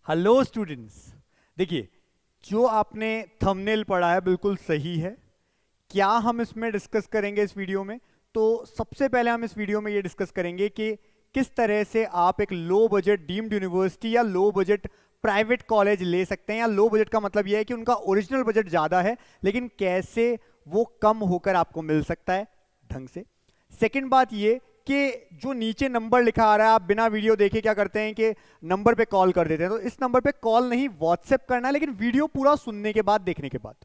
Hello students. देखिए, जो आपने थंबनेल पढ़ा है बिल्कुल सही है। क्या हम इसमें डिस्कस करेंगे इस वीडियो में? तो सबसे पहले हम इस वीडियो में ये डिस्कस करेंगे कि किस तरह से आप एक लो बजट डीम्ड यूनिवर्सिटी या लो बजट प्राइवेट कॉलेज ले सकते हैं। या लो बजट का मतलब यह है कि उनका ओरिजिनल बजट ज़्यादा है, लेकिन कैसे वो कम होकर आपको मिल सकता है ढंग से। सेकेंड बात ये कि जो नीचे नंबर लिखा आ रहा है, आप बिना वीडियो देखे क्या करते हैं कि नंबर पे कॉल कर देते हैं। तो इस नंबर पे कॉल नहीं, व्हाट्सएप करना है, लेकिन वीडियो पूरा सुनने के बाद, देखने के बाद।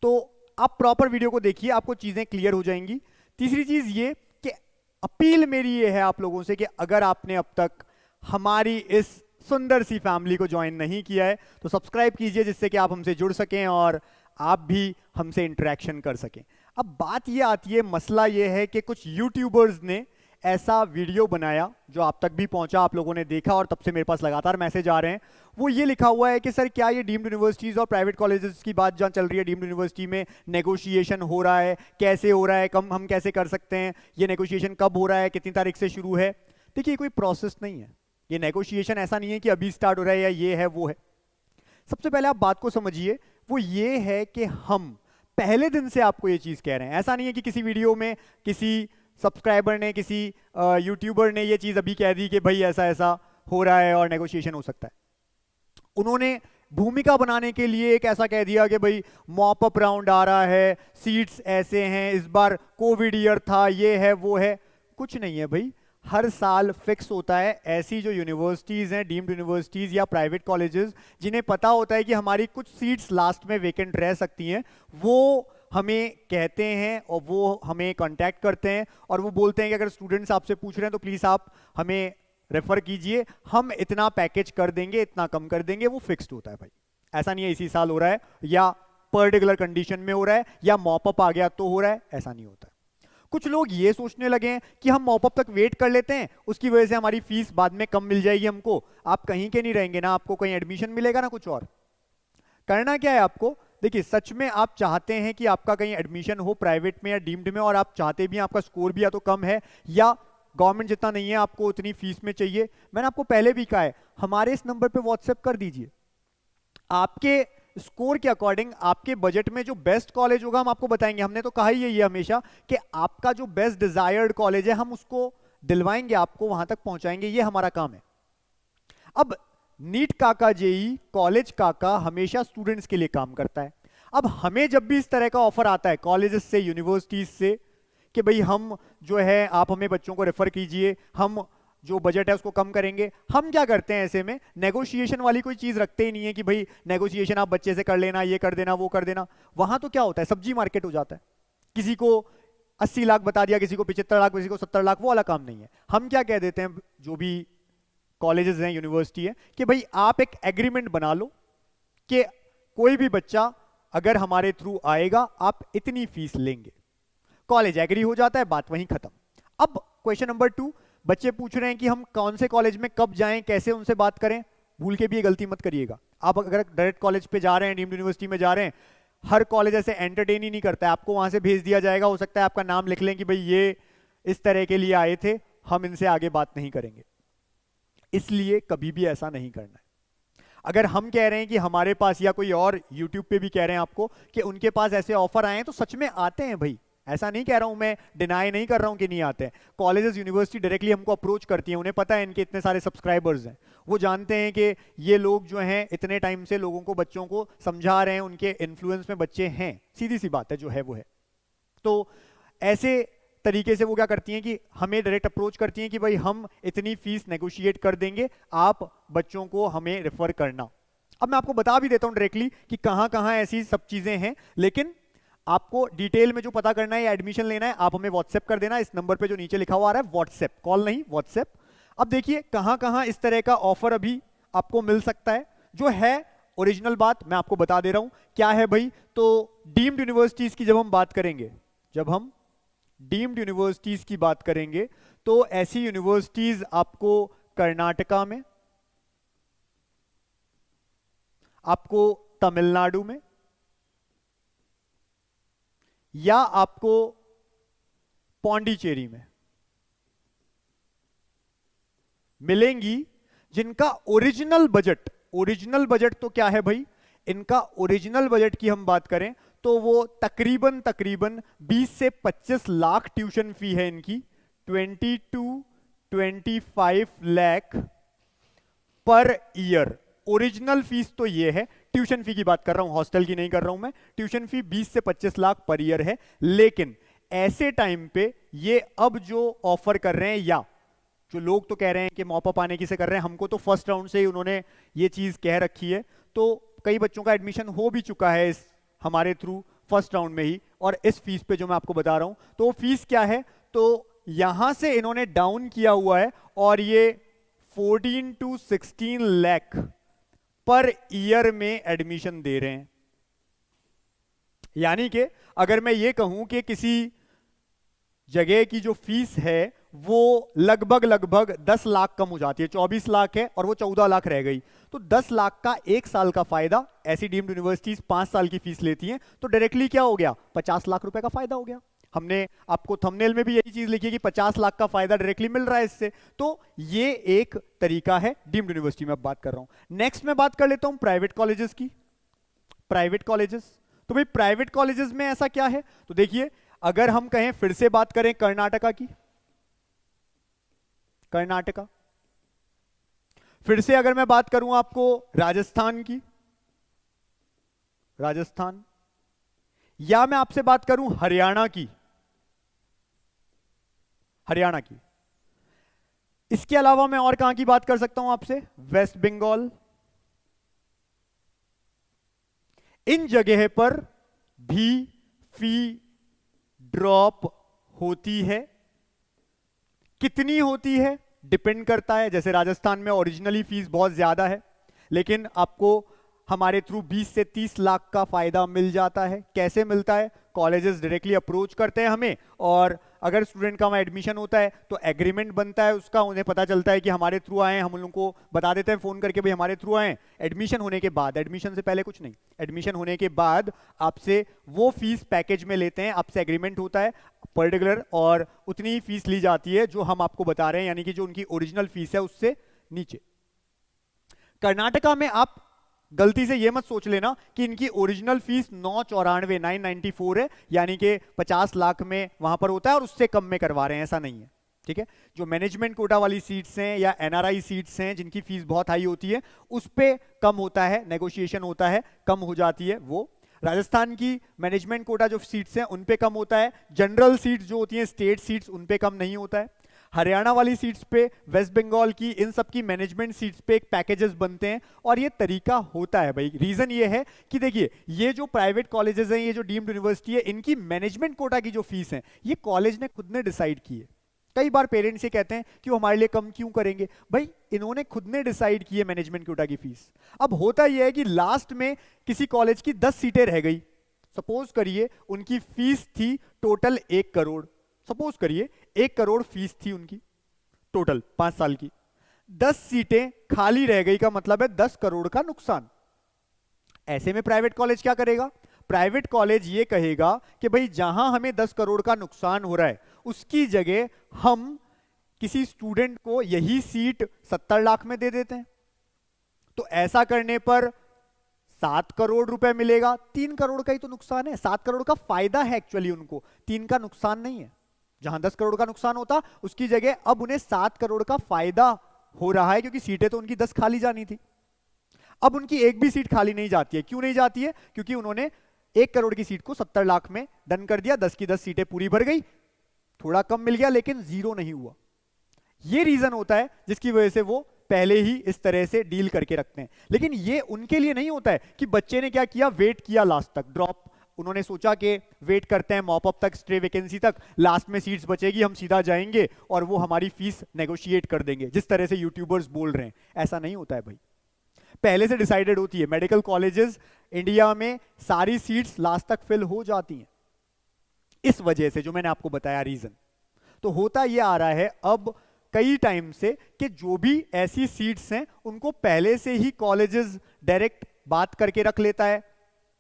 तो आप प्रॉपर वीडियो को देखिए, आपको चीजें क्लियर हो जाएंगी। तीसरी चीज ये कि अपील मेरी ये है आप लोगों से कि अगर आपने अब तक हमारी इस सुंदर सी फैमिली को ज्वाइन नहीं किया है तो सब्सक्राइब कीजिए, जिससे कि आप हमसे जुड़ सकें और आप भी हमसे इंटरेक्शन कर सकें। अब बात ये आती है, मसला ये है कि कुछ यूट्यूबर्स ने ऐसा वीडियो बनाया जो आप तक भी पहुंचा, आप लोगों ने देखा और तब से मेरे पास लगातार मैसेज आ रहे हैं। वो ये लिखा हुआ है कि सर क्या ये डीम्ड यूनिवर्सिटीज और प्राइवेट कॉलेजेस की बात जहां चल रही है, डीम्ड यूनिवर्सिटी में नेगोशिएशन हो रहा है, कैसे हो रहा है, कम हम कैसे कर सकते हैं, ये नेगोशिएशन कब हो रहा है, कितनी तारीख से शुरू है। देखिए, कोई प्रोसेस नहीं है, ये नेगोशिएशन ऐसा नहीं है कि अभी स्टार्ट हो रहा है या ये है वो है। सबसे पहले आप बात को समझिए, वो ये है कि हम पहले दिन से आपको ये चीज कह रहे हैं। ऐसा नहीं है कि किसी वीडियो में किसी सब्सक्राइबर ने, किसी यूट्यूबर ने ये चीज अभी कह दी कि भाई ऐसा ऐसा हो रहा है और नेगोशिएशन हो सकता है। उन्होंने भूमिका बनाने के लिए एक ऐसा कह दिया कि भाई मॉप अप राउंड आ रहा है, सीट्स ऐसे हैं, इस बार कोविड ईयर था, ये है वो है। कुछ नहीं है भाई, हर साल फिक्स होता है। ऐसी जो यूनिवर्सिटीज हैं, डीम्ड यूनिवर्सिटीज या प्राइवेट कॉलेजेस, जिन्हें पता होता है कि हमारी कुछ सीट्स लास्ट में वेकेंट रह सकती हैं, वो हमें कहते हैं और वो हमें कांटेक्ट करते हैं और वो बोलते हैं कि अगर स्टूडेंट्स आपसे पूछ रहे हैं तो प्लीज आप हमें रेफर कीजिए, हम इतना पैकेज कर देंगे, इतना कम कर देंगे। वो फिक्स्ड होता है भाई। ऐसा नहीं है इसी साल हो रहा है या पर्टिकुलर कंडीशन में हो रहा है या मॉपअप आ गया तो हो रहा है, ऐसा नहीं होता है। कुछ लोग ये सोचने लगे हैं कि हम मॉपअप तक वेट कर लेते हैं, उसकी वजह से हमारी फीस बाद में कम मिल जाएगी हमको। आप कहीं के नहीं रहेंगे ना, आपको कहीं एडमिशन मिलेगा ना कुछ और। करना क्या है आपको? देखिए, सच में आप चाहते हैं कि आपका कहीं एडमिशन हो प्राइवेट में या डीम्ड में, और आप चाहते भी हैं आपका स्कोर भी या तो कम है या गवर्नमेंट जितना नहीं है, आपको उतनी फीस में चाहिए। मैंने आपको पहले भी कहा है, हमारे इस नंबर पे व्हाट्सएप कर दीजिए। आपके स्कोर के अकॉर्डिंग, आपके बजट में जो बेस्ट कॉलेज होगा हम आपको बताएंगे। हमने तो कहा ही है ये हमेशा कि आपका जो बेस्ट डिजायर्ड कॉलेज है हम उसको दिलवाएंगे, आपको वहां तक पहुंचाएंगे, ये हमारा काम है। अब नीट काका, जेई, कॉलेज काका हमेशा स्टूडेंट्स के लिए काम करता है। अब हमें जब भी इस तरह का ऑफर आता है कॉलेजेस से, यूनिवर्सिटीज से, कि भाई हम जो है, आप हमें बच्चों को रेफर कीजिए, हम जो बजट है उसको कम करेंगे, हम क्या करते हैं ऐसे में? नेगोशिएशन वाली कोई चीज रखते ही नहीं है कि भाई नेगोशिएशन आप बच्चे से कर लेना, ये कर देना, वो कर देना। वहां तो क्या होता है, सब्जी मार्केट हो जाता है। किसी को 80 लाख बता दिया, किसी को 75 लाख, किसी को 70 लाख। वो वाला काम नहीं है। हम क्या कह देते हैं, जो भी कॉलेजेस हैं, यूनिवर्सिटी है, कि भाई आप एक एग्रीमेंट बना लो कि कोई भी बच्चा अगर हमारे थ्रू आएगा आप इतनी फीस लेंगे। कॉलेज एग्री हो जाता है, बात वहीं खत्म। अब क्वेश्चन नंबर 2, बच्चे पूछ रहे हैं कि हम कौन से कॉलेज में कब जाएं, कैसे उनसे बात करें। भूल के भी ये गलती मत करिएगा। आप अगर डायरेक्ट कॉलेज पे जा रहे हैं, डीम्ड यूनिवर्सिटी में जा रहे हैं, हर कॉलेज ऐसे एंटरटेन ही नहीं करता है। आपको वहां से भेज दिया जाएगा, हो सकता है आपका नाम लिख लें कि भाई ये इस तरह के लिए आए थे, हम इनसे आगे बात नहीं करेंगे। इसलिए कभी भी ऐसा नहीं करना है। अगर हम कह रहे हैं कि हमारे पास, या कोई और यूट्यूब पे भी कह रहे हैं आपको कि उनके पास ऐसे ऑफर आए हैं, तो सच में आते हैं भाई। ऐसा नहीं कह रहा हूं मैं, डिनाई नहीं कर रहा हूं कि नहीं आते हैं। कॉलेजेस, यूनिवर्सिटी डायरेक्टली हमको अप्रोच करती हैं, उन्हें पता है इनके इतने सारे सब्सक्राइबर्स हैं। वो जानते हैं कि ये लोग जो हैं इतने टाइम से लोगों को, बच्चों को समझा रहे हैं, उनके इन्फ्लुएंस में बच्चे हैं। सीधी सी बात है, जो है वो है। तो ऐसे तरीके से वो क्या करती हैं कि हमें डायरेक्ट अप्रोच करती हैं कि भाई हम इतनी फीस नेगोशिएट कर देंगे, आप बच्चों को हमें रेफर करना। अब मैं आपको बता भी देता हूं डायरेक्टली कि कहां कहां ऐसी सब चीजें हैं, लेकिन आपको डिटेल में जो पता करना है या एडमिशन लेना है, आप हमें व्हाट्सएप कर देना इस नंबर पे जो नीचे लिखा हुआ आ रहा है, व्हाट्सएप, कॉल नहीं, व्हाट्सएप। अब देखिए कहां कहां इस तरह का ऑफर अभी आपको मिल सकता है। जो है ओरिजिनल बात मैं आपको बता दे रहा हूं क्या है भाई। तो डीम्ड यूनिवर्सिटीज की जब हम बात करेंगे, जब हम डीम्ड यूनिवर्सिटीज की बात करेंगे, तो ऐसी यूनिवर्सिटीज आपको कर्नाटका में, आपको तमिलनाडु में, या आपको पौंडीचेरी में मिलेंगी, जिनका ओरिजिनल बजट ओरिजिनल बजट तो क्या है भाई, इनका ओरिजिनल बजट की हम बात करें तो वो तकरीबन 20 से 25 लाख ट्यूशन फी है इनकी, 20 to 25 lakh per year. Original fees तो ये है, ट्यूशन फी की बात कर रहा हूं, हॉस्टल की नहीं कर रहा हूं मैं। ट्यूशन फी 20 से 25 लाख पर ईयर है। लेकिन ऐसे टाइम पे ये अब जो ऑफर कर रहे हैं, या जो लोग तो कह रहे हैं कि मॉप अप आने की से कर रहे हैं, हमको तो फर्स्ट राउंड से ही उन्होंने ये चीज कह रखी है, तो कई बच्चों का एडमिशन हो भी चुका है इस हमारे थ्रू फर्स्ट राउंड में ही। और इस फीस पे जो मैं आपको बता रहा हूं, तो फीस क्या है, तो यहां से इन्होंने डाउन किया हुआ है और ये 14 to 16 लाख पर ईयर में एडमिशन दे रहे हैं। यानी कि अगर मैं ये कहूं कि किसी जगह की जो फीस है वो लगभग 10 लाख कम हो जाती है, 24 लाख है और वो 14 लाख रह गई, तो 10 लाख का एक साल का फायदा, ऐसी डीम्ड यूनिवर्सिटीज 5 साल की फीस लेती हैं, तो डायरेक्टली क्या हो गया, 50 लाख रुपए का फायदा हो गया। हमने आपको थंबनेल में भी यही चीज लिखी है कि 50 लाख का फायदा डायरेक्टली मिल रहा है इससे, तो ये एक तरीका है डीम्ड यूनिवर्सिटी में बात कर रहा हूं। नेक्स्ट मैं बात कर लेता हूं प्राइवेट कॉलेजेस की। प्राइवेट कॉलेजेस, तो भाई प्राइवेट कॉलेजेस में ऐसा क्या है, तो देखिए अगर हम कहें, फिर से बात करें कर्नाटका की, कर्नाटका, फिर से अगर मैं बात करूं आपको राजस्थान की, राजस्थान, या मैं आपसे बात करूं हरियाणा की, हरियाणा की। इसके अलावा मैं और कहां की बात कर सकता हूं आपसे, वेस्ट बंगाल। इन जगह पर भी फी ड्रॉप होती है। कितनी होती है डिपेंड करता है, जैसे राजस्थान में ओरिजिनली फीस बहुत ज्यादा है, लेकिन आपको हमारे थ्रू 20 से 30 लाख का फायदा मिल जाता है। कैसे मिलता है, कॉलेजेस डायरेक्टली अप्रोच करते हैं हमें, और अगर स्टूडेंट का वहाँ एडमिशन होता है तो एग्रीमेंट बनता है उसका, उन्हें पता चलता है कि हमारे थ्रू आए हैं, हम उन लोगों को बता देते हैं फोन करके भाई हमारे थ्रू आए हैं। एडमिशन होने के बाद, एडमिशन से पहले कुछ नहीं, एडमिशन होने के बाद आपसे वो फीस पैकेज में लेते हैं, आपसे एग्रीमेंट होता है पर्टिकुलर, और उतनी ही फीस ली जाती है जो हम आपको बता रहे हैं, यानी कि जो उनकी ओरिजिनल फीस है उससे नीचे। कर्नाटका में आप गलती से ये मत सोच लेना कि इनकी ओरिजिनल फीस 994 है, यानी कि 50 लाख में वहां पर होता है और उससे कम में करवा रहे हैं, ऐसा नहीं है। ठीक है, जो मैनेजमेंट कोटा वाली सीट्स हैं या एनआरआई सीट्स हैं जिनकी फीस बहुत हाई होती है, उस पे कम होता है, नेगोशिएशन होता है, कम हो जाती है वो। राजस्थान की मैनेजमेंट कोटा जो सीट्स हैं उन पे कम होता है, जनरल सीट्स जो होती हैं स्टेट सीट्स उन पे कम नहीं होता है। हरियाणा वाली सीट्स पे, वेस्ट बंगाल की, इन सब की मैनेजमेंट सीट्स पे एक पैकेजेस बनते हैं, और ये तरीका होता है भाई। रीजन ये है कि देखिए ये जो प्राइवेट कॉलेजेस हैं, ये जो डीम्ड यूनिवर्सिटी है, इनकी मैनेजमेंट कोटा की जो फीस है ये कॉलेज ने खुद ने डिसाइड की है। कई बार पेरेंट्स ये कहते हैं कि वो हमारे लिए कम क्यों करेंगे, भाई इन्होंने खुद ने डिसाइड की है मैनेजमेंट कोटा की फीस। अब होता यह है कि लास्ट में किसी कॉलेज की 10 सीटें रह गई, सपोज करिए उनकी फीस थी टोटल 1 करोड़, सपोज करिए 1 करोड़ फीस थी उनकी टोटल 5 साल की, 10 सीटें खाली रह गई का मतलब है 10 करोड़ का नुकसान। ऐसे में प्राइवेट कॉलेज क्या करेगा, प्राइवेट कॉलेज ये कहेगा कि भाई जहां हमें 10 करोड़ का नुकसान हो रहा है उसकी जगह हम किसी स्टूडेंट को यही सीट 70 लाख में दे देते हैं, तो ऐसा करने पर 7 करोड़ रुपए मिलेगा। 3 करोड़ का ही तो नुकसान है, 7 करोड़ का फायदा है एक्चुअली उनको, 3 का नुकसान नहीं है। जहां 10 करोड़ का नुकसान होता उसकी जगह अब उन्हें 7 करोड़ का फायदा हो रहा है, क्योंकि सीटें तो उनकी 10 खाली जानी थी। अब उनकी एक भी सीट खाली नहीं जाती है। क्यों नहीं जाती है, क्योंकि उन्होंने 1 करोड़ की सीट को 70 लाख में डन कर दिया, 10 की 10 सीटें पूरी भर गई, थोड़ा कम मिल गया लेकिन जीरो नहीं हुआ। ये रीजन होता है जिसकी वजह से वो पहले ही इस तरह से डील करके रखते हैं। लेकिन ये उनके लिए नहीं होता है कि बच्चे ने क्या किया, वेट किया लास्ट तक, ड्रॉप, उन्होंने सोचा कि वेट करते हैं मॉप अप तक, स्ट्रे वैकेंसी तक, लास्ट में सीट्स बचेगी, हम सीधा जाएंगे और वो हमारी फीस नेगोशिएट कर देंगे, जिस तरह से यूट्यूबर्स बोल रहे हैं। ऐसा नहीं होता है भाई, पहले से डिसाइडेड होती है। मेडिकल कॉलेजेस इंडिया में सारी सीट्स लास्ट तक फिल हो जाती हैं, इस वजह से जो मैंने आपको बताया रीजन। तो होता यह आ रहा है अब कई टाइम से कि जो भी ऐसी सीट्स हैं उनको पहले से ही कॉलेजेस डायरेक्ट बात करके रख लेता है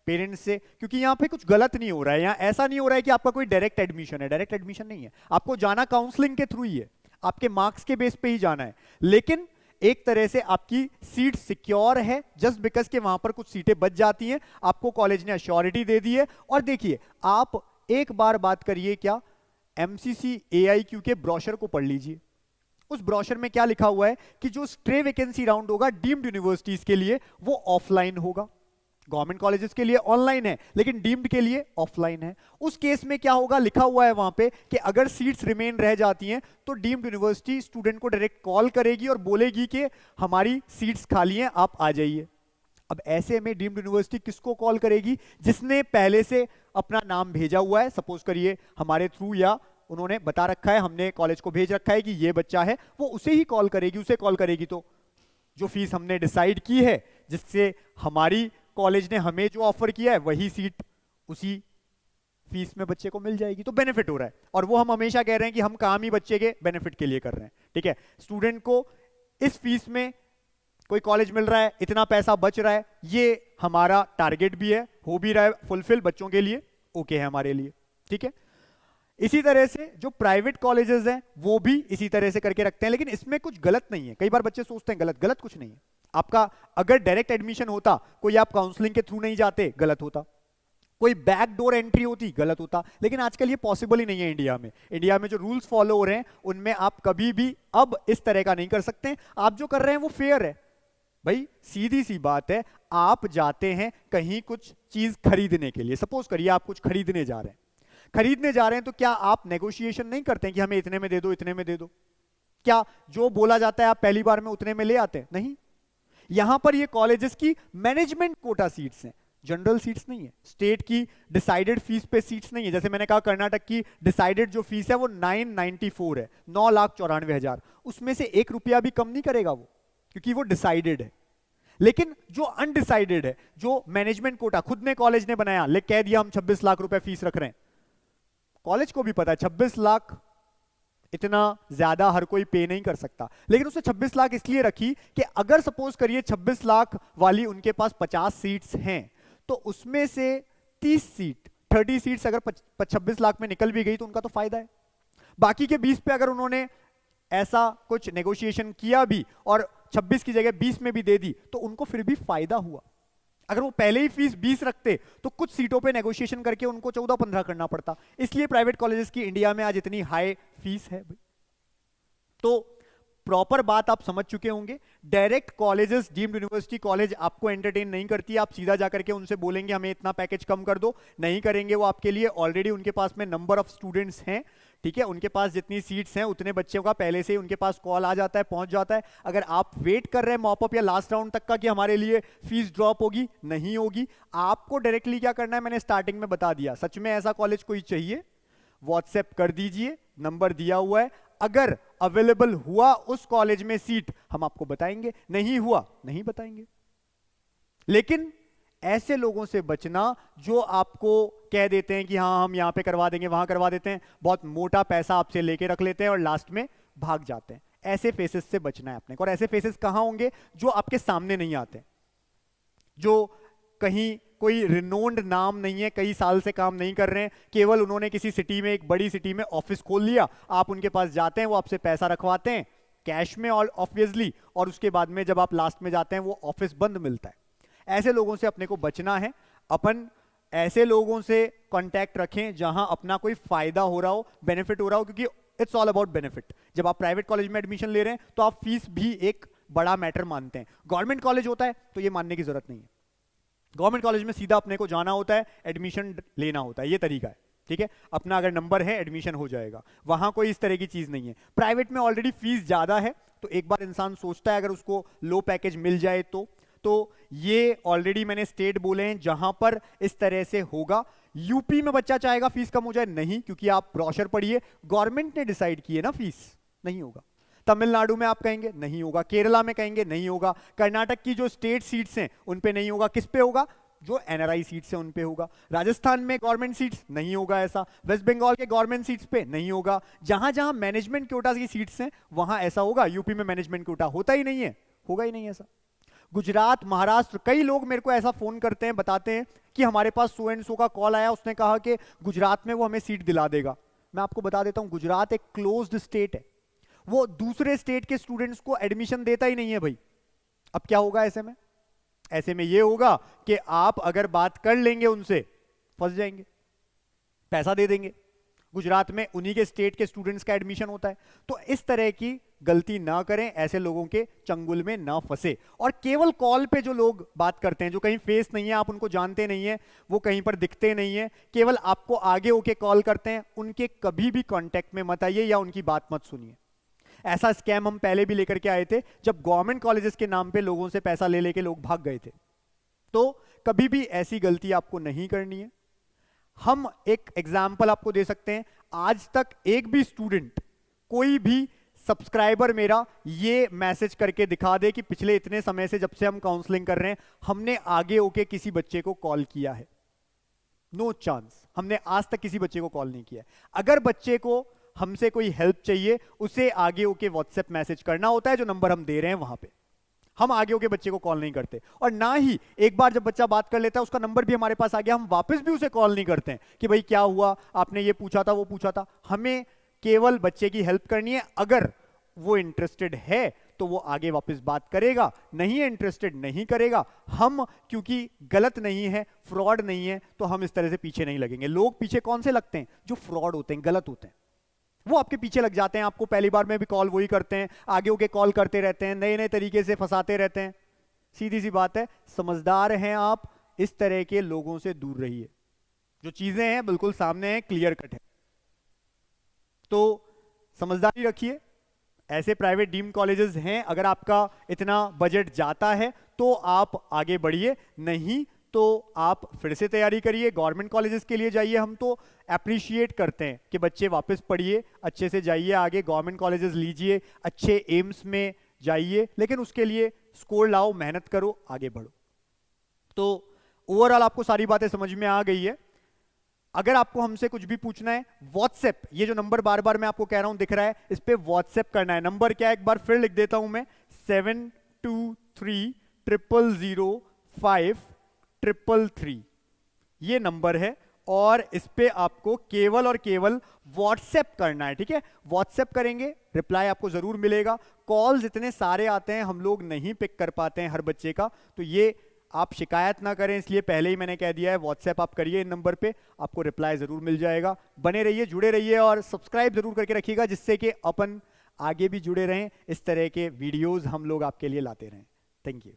पेरेंट्स से, क्योंकि यहां पे कुछ गलत नहीं हो रहा है। यहां ऐसा नहीं हो रहा है कि आपका कोई डायरेक्ट एडमिशन है, डायरेक्ट एडमिशन नहीं है, आपको जाना काउंसलिंग के थ्रू ही है, आपके मार्क्स के बेस पे ही जाना है। लेकिन एक तरह से आपकी सीट सिक्योर है जस्ट बिकॉज के वहां पर कुछ सीटें बच जाती हैं, आपको कॉलेज ने अश्योरिटी दे दी है। और देखिए आप एक बार बात करिए, क्या एमसीसी एआईक्यू के ब्रोशर को पढ़ लीजिए। उस ब्रोशर में क्या लिखा हुआ है कि जो स्ट्रे वैकेंसी राउंड होगा डीम्ड यूनिवर्सिटीज के लिए वो ऑफलाइन होगा, गवर्नमेंट कॉलेजेस के लिए ऑनलाइन है लेकिन डीम्ड के लिए ऑफलाइन है। उस केस में क्या होगा, लिखा हुआ है वहां पे कि अगर सीट्स रिमेन रह जाती हैं तो डीम्ड यूनिवर्सिटी स्टूडेंट को डायरेक्ट कॉल करेगी और बोलेगी कि हमारी सीट्स खाली हैं, आप आ जाइए। अब ऐसे में डीम्ड यूनिवर्सिटी किसको कॉल करेगी? जिसने पहले से अपना नाम भेजा हुआ है, सपोज करिए हमारे थ्रू या उन्होंने बता रखा है, हमने कॉलेज को भेज रखा है कि ये बच्चा है, वो उसे ही कॉल करेगी। उसे कॉल करेगी तो जो फीस हमने डिसाइड की है, जिससे हमारी कॉलेज ने हमें जो ऑफर किया है वही सीट उसी फीस में बच्चे को मिल जाएगी, तो बेनिफिट हो रहा है। और वो हम हमेशा कह रहे हैं कि हम काम ही बच्चे के बेनिफिट के लिए कर रहे हैं, ठीक है। स्टूडेंट को इस फीस में कोई कॉलेज मिल रहा है, इतना पैसा बच रहा है, ये हमारा टारगेट भी है, हो भी रहा है फुलफिल बच्चों के लिए, ओके है हमारे लिए, ठीक है। इसी तरह से जो प्राइवेट कॉलेजेस हैं वो भी इसी तरह से करके रखते हैं, लेकिन इसमें कुछ गलत नहीं है। कई बार बच्चे सोचते हैं गलत, गलत कुछ नहीं है। आपका अगर डायरेक्ट एडमिशन होता, कोई आप काउंसलिंग के थ्रू नहीं जाते, गलत होता, कोई बैक डोर एंट्री होती, गलत होता, लेकिन आजकल ये पॉसिबल ही नहीं है इंडिया में। इंडिया में जो रूल्स फॉलो हो रहे हैं उनमें आप कभी भी अब इस तरह का नहीं कर सकते। आप जो कर रहे हैं वो फेयर है भाई, सीधी सी बात है। आप जाते हैं कहीं कुछ चीज खरीदने के लिए, सपोज करिए आप कुछ खरीदने जा रहे हैं, तो क्या आप नेगोशिएशन नहीं करते हैं कि हमें इतने में दे दो, इतने में दे दो? क्या जो बोला जाता है आप पहली बार में उतने में ले आते हैं? नहीं। यहां पर ये कॉलेजेस की मैनेजमेंट कोटा सीट्स हैं, जनरल सीट्स नहीं है। स्टेट की डिसाइडेड फीस पे सीट्स नहीं है। जैसे मैंने कहा कर्नाटक की डिसाइडेड जो फीस है वो 994 है, 9,94,000, उसमें से 1 रुपया भी कम नहीं करेगा वो, क्योंकि वो डिसाइडेड है। लेकिन जो अनडिसाइडेड है, जो मैनेजमेंट कोटा खुद ने कॉलेज ने बनाया, ले कह दिया हम 26 लाख रुपए फीस रख रहे हैं, कॉलेज को भी पता है 26 लाख इतना ज्यादा हर कोई पे नहीं कर सकता, लेकिन उसने 26 लाख इसलिए रखी कि अगर सपोज करिए 26 लाख वाली उनके पास 50 सीट्स हैं, तो उसमें से 30 सीट 30 सीट्स अगर 26 लाख में निकल भी गई तो उनका तो फायदा है। बाकी के 20 पे अगर उन्होंने ऐसा कुछ नेगोशिएशन किया भी और 26 की जगह 20 में भी दे दी तो उनको फिर भी फायदा हुआ। अगर वो पहले ही फीस 20 रखते तो कुछ सीटों पे नेगोशिएशन करके उनको 14-15 करना पड़ता। इसलिए प्राइवेट कॉलेजेस की इंडिया में आज इतनी हाई फीस है। तो प्रॉपर बात आप समझ चुके होंगे। Direct colleges, deemed university college आपको एंटरटेन नहीं करती। आप सीधा जाकर के उनसे बोलेंगे हमें इतना पैकेज कम कर दो, नहीं करेंगे वो आपके लिए। ऑलरेडी उनके पास में नंबर ऑफ स्टूडेंट्स हैं, ठीक है, उनके पास जितनी सीट्स हैं उतने बच्चों का पहले से ही उनके पास कॉल आ जाता है, पहुंच जाता है। अगर आप वेट कर रहे हैं मॉपअप या लास्ट राउंड तक का कि हमारे लिए फीस ड्रॉप होगी, नहीं होगी। आपको डायरेक्टली क्या करना है मैंने स्टार्टिंग में बता दिया। सच में ऐसा कॉलेज कोई चाहिए, व्हाट्सएप कर दीजिए, नंबर दिया हुआ है। अगर अवेलेबल हुआ उस कॉलेज में सीट हम आपको बताएंगे, नहीं हुआ नहीं बताएंगे। लेकिन ऐसे लोगों से बचना जो आपको कह देते हैं कि हाँ हम यहां पे करवा देंगे, वहां करवा देते हैं, बहुत मोटा पैसा आपसे लेके रख लेते हैं और लास्ट में भाग जाते हैं। ऐसे फेसेस से बचना है अपने को। और ऐसे फेसेस कहां होंगे? जो आपके सामने नहीं आते, जो कहीं कोई रिनोन्ड नाम नहीं है, कई साल से काम नहीं कर रहे हैं, केवल उन्होंने किसी सिटी में, एक बड़ी सिटी में ऑफिस खोल लिया, आप उनके पास जाते हैं, वो आपसे पैसा रखवाते हैं कैश में और ऑब्वियसली, और उसके बाद में जब आप लास्ट में जाते हैं वो ऑफिस बंद मिलता है। ऐसे लोगों से अपने को बचना है। अपन ऐसे लोगों से कांटेक्ट रखें जहां अपना कोई फायदा हो रहा हो, बेनिफिट हो रहा हो, क्योंकि इट्स ऑल अबाउट बेनिफिट। जब आप प्राइवेट कॉलेज में एडमिशन ले रहे हैं तो आप फीस भी एक बड़ा मैटर मानते हैं। गवर्नमेंट कॉलेज होता है तो ये मानने की जरूरत नहीं है। गवर्नमेंट कॉलेज में सीधा अपने को जाना होता है, एडमिशन लेना होता है, ये तरीका है, ठीक है। अपना अगर नंबर है एडमिशन हो जाएगा, वहां कोई इस तरह की चीज नहीं है। प्राइवेट में ऑलरेडी फीस ज्यादा है, तो एक बार इंसान सोचता है अगर उसको लो पैकेज मिल जाए तो ये ऑलरेडी मैंने स्टेट बोले हैं जहां पर इस तरह से होगा। यूपी में बच्चा चाहेगा फीस कम हो जाए, नहीं, क्योंकि आप ब्रोशर पढ़िए, गवर्नमेंट ने डिसाइड किए ना फीस, नहीं होगा। तमिलनाडु में आप कहेंगे नहीं होगा, केरला में कहेंगे नहीं होगा, कर्नाटक की जो स्टेट सीट्स हैं उन पे नहीं होगा। किस पे होगा? जो एनआरआई सीट्स हैं उन पे होगा। राजस्थान में गवर्नमेंट सीट्स नहीं होगा ऐसा। वेस्ट बंगाल के गवर्नमेंट सीट्स पे नहीं होगा। जहां जहां मैनेजमेंट कोटा की सीट्स हैं वहां ऐसा होगा। यूपी में मैनेजमेंट कोटा होता ही नहीं है, होगा ही नहीं ऐसा। गुजरात, महाराष्ट्र, कई लोग मेरे को ऐसा फोन करते हैं, बताते हैं कि हमारे पास सो एंड सो का कॉल आया, उसने कहा कि गुजरात में वो हमें सीट दिला देगा। मैं आपको बता देता हूं, गुजरात एक क्लोज्ड स्टेट है, वो दूसरे स्टेट के स्टूडेंट्स को एडमिशन देता ही नहीं है भाई। अब क्या होगा ऐसे में? ऐसे में ये होगा कि आप अगर बात कर लेंगे उनसे, फंस जाएंगे, पैसा दे देंगे। गुजरात में उन्हीं के स्टेट के स्टूडेंट्स का एडमिशन होता है। तो इस तरह की गलती ना करें, ऐसे लोगों के चंगुल में ना फंसे। और केवल कॉल पे जो लोग बात करते हैं, जो कहीं फेस नहीं है, आप उनको जानते नहीं है, वो कहीं पर दिखते नहीं है, केवल आपको आगे होके कॉल करते हैं, उनके कभी भी कांटेक्ट में मत आइए या उनकी बात मत सुनिए। ऐसा स्कैम हम पहले भी लेकर के आए थे, जब गवर्नमेंट कॉलेजेस के नाम पे लोगों से पैसा ले लेके लोग भाग गए थे। तो कभी भी ऐसी गलती आपको नहीं करनी है। हम एक एग्जाम्पल आपको दे सकते हैं, आज तक एक भी स्टूडेंट, कोई भी सब्सक्राइबर मेरा ये मैसेज करके दिखा दे कि पिछले इतने समय से, जब से हम काउंसलिंग कर रहे हैं, हमने आगे होके किसी बच्चे को कॉल किया है। नो चांस, हमने आज तक किसी बच्चे को कॉल नहीं किया। अगर बच्चे को हमसे कोई हेल्प चाहिए, उसे आगे होके व्हाट्सएप मैसेज करना होता है, जो नंबर हम दे रहे हैं वहां पे। हम आगे होके बच्चे को कॉल नहीं करते। और ना ही एक बार जब बच्चा बात कर लेता है, उसका नंबर भी हमारे पास आ गया, हम वापस भी उसे कॉल नहीं करते हैं कि भाई क्या हुआ, आपने ये पूछा था, वो पूछा था। हमें केवल बच्चे की हेल्प करनी है। अगर वो इंटरेस्टेड है तो वो आगे वापस बात करेगा, नहीं है इंटरेस्टेड नहीं करेगा। हम क्योंकि गलत नहीं है, फ्रॉड नहीं है, तो हम इस तरह से पीछे नहीं लगेंगे। लोग पीछे कौन से लगते हैं? जो फ्रॉड होते हैं, गलत होते हैं, वो आपके पीछे लग जाते हैं। आपको पहली बार में भी कॉल वही करते हैं, आगे होके कॉल करते रहते हैं, नए नए तरीके से फंसाते रहते हैं। सीधी सी बात है, समझदार हैं आप, इस तरह के लोगों से दूर रहिए। जो चीजें हैं बिल्कुल सामने हैं, क्लियर कट है, तो समझदारी रखिए। ऐसे प्राइवेट डीम्ड कॉलेजेस हैं, अगर आपका इतना बजट जाता है तो आप आगे बढ़िए, नहीं तो आप फिर से तैयारी करिए, गवर्नमेंट कॉलेजेस के लिए जाइए। हम तो अप्रिशिएट करते हैं कि बच्चे वापस पढ़िए, अच्छे से जाइए आगे, गवर्नमेंट कॉलेजेस लीजिए, अच्छे एम्स में जाइए, लेकिन उसके लिए स्कोर लाओ, मेहनत करो, आगे बढ़ो। तो ओवरऑल आपको सारी बातें समझ में आ गई है। अगर आपको हमसे कुछ भी पूछना है, व्हाट्सएप, ये जो नंबर बार बार मैं आपको कह रहा हूं दिख रहा है, इस पे व्हाट्सएप करना है। नंबर क्या है, एक बार फिर लिख देता हूं मैं, 72300533, ये नंबर है। और इस पे आपको केवल और केवल व्हाट्सएप करना है, ठीक है? व्हाट्सएप करेंगे, रिप्लाई आपको जरूर मिलेगा। कॉल्स इतने सारे आते हैं, हम लोग नहीं पिक कर पाते हैं हर बच्चे का, तो ये आप शिकायत ना करें, इसलिए पहले ही मैंने कह दिया है, व्हाट्सएप आप करिए इन नंबर पे, आपको रिप्लाई जरूर मिल जाएगा। बने रहिए, जुड़े रहिए और सब्सक्राइब जरूर करके रखिएगा, जिससे कि अपन आगे भी जुड़े रहें, इस तरह के वीडियोस हम लोग आपके लिए लाते रहें। Thank you.